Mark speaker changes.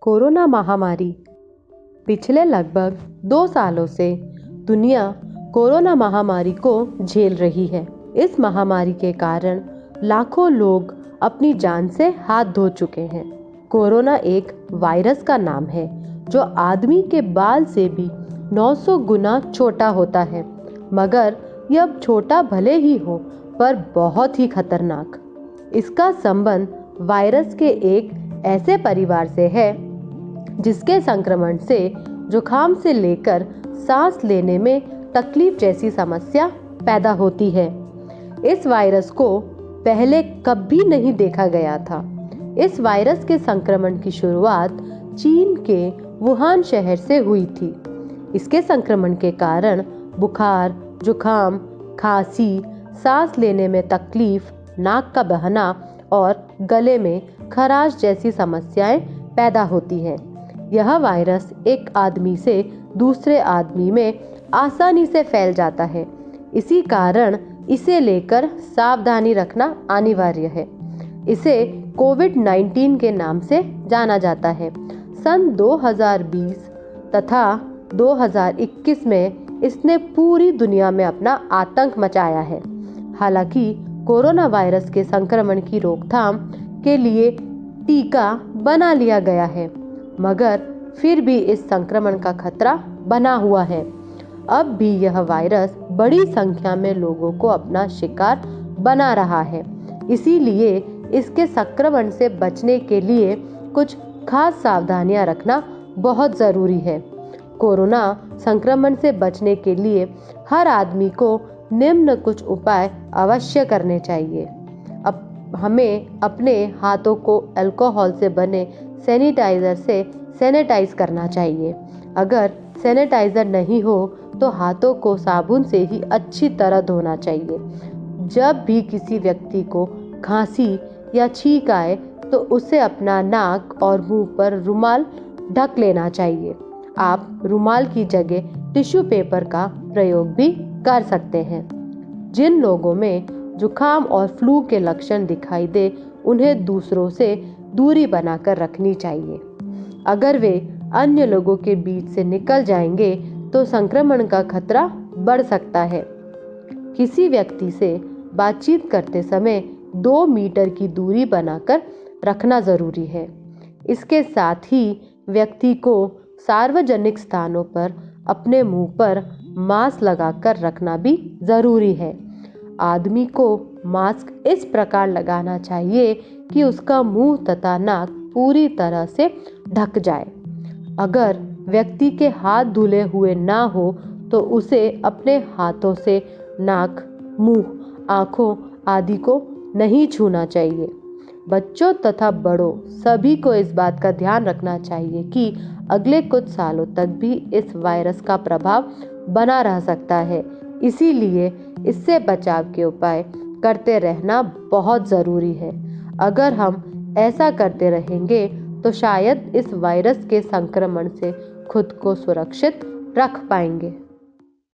Speaker 1: Corona महामारी। पिछले लगभग 2 सालों से दुनिया कोरोना महामारी को झेल रही है। इस महामारी के कारण लाखों लोग अपनी जान से हाथ धो चुके हैं। कोरोना एक वायरस का नाम है जो आदमी के बाल से भी 900 गुना छोटा होता है, मगर यह छोटा भले ही हो पर बहुत ही खतरनाक। इसका संबंध वायरस के एक ऐसे परिवार से है जिसके संक्रमण से जुकाम से लेकर सांस लेने में तकलीफ जैसी समस्या पैदा होती है। इस वायरस को पहले कभी नहीं देखा गया था। इस वायरस के संक्रमण की शुरुआत चीन के वुहान शहर से हुई थी। इसके संक्रमण के कारण बुखार, जुकाम, खांसी, सांस लेने में तकलीफ, नाक का बहना और गले में खराश जैसी समस्याएं पैदा होती हैं। यह वायरस एक आदमी से दूसरे आदमी में आसानी से फैल जाता है। इसी कारण इसे लेकर सावधानी रखना अनिवार्य है। इसे कोविड-19 के नाम से जाना जाता है। सन 2020 तथा 2021 में इसने पूरी दुनिया में अपना आतंक मचाया है। हालांकि कोरोना वायरस के संक्रमण की रोकथाम के लिए टीका बना लिया गया है, मगर फिर भी इस संक्रमण का खतरा बना हुआ है। अब भी यह वायरस बड़ी संख्या में लोगों को अपना शिकार बना रहा है। इसीलिए इसके संक्रमण से बचने के लिए कुछ खास सावधानियां रखना बहुत ज़रूरी है। कोरोना संक्रमण से बचने के लिए हर आदमी को निम्न कुछ उपाय अवश्य करने चाहिए। हमें अपने हाथों को अल्कोहल से बने सैनिटाइजर से सैनिटाइज करना चाहिए। अगर सैनिटाइजर नहीं हो तो हाथों को साबुन से ही अच्छी तरह धोना चाहिए। जब भी किसी व्यक्ति को खांसी या छींक आए तो उसे अपना नाक और मुंह पर रुमाल ढक लेना चाहिए। आप रुमाल की जगह टिश्यू पेपर का प्रयोग भी कर सकते हैं। जिन लोगों में जुकाम और फ्लू के लक्षण दिखाई दे, उन्हें दूसरों से दूरी बनाकर रखनी चाहिए। अगर वे अन्य लोगों के बीच से निकल जाएंगे तो संक्रमण का खतरा बढ़ सकता है। किसी व्यक्ति से बातचीत करते समय 2 मीटर की दूरी बनाकर रखना जरूरी है। इसके साथ ही व्यक्ति को सार्वजनिक स्थानों पर अपने मुंह पर मास्क लगाकर रखना भी जरूरी है। आदमी को मास्क इस प्रकार लगाना चाहिए कि उसका मुंह तथा नाक पूरी तरह से ढक जाए। अगर व्यक्ति के हाथ धुले हुए ना हो तो उसे अपने हाथों से नाक, मुंह, आँखों आदि को नहीं छूना चाहिए। बच्चों तथा बड़ों सभी को इस बात का ध्यान रखना चाहिए कि अगले कुछ सालों तक भी इस वायरस का प्रभाव बना रह सकता है। इसीलिए इससे बचाव के उपाय करते रहना बहुत ज़रूरी है। अगर हम ऐसा करते रहेंगे तो शायद इस वायरस के संक्रमण से खुद को सुरक्षित रख पाएंगे।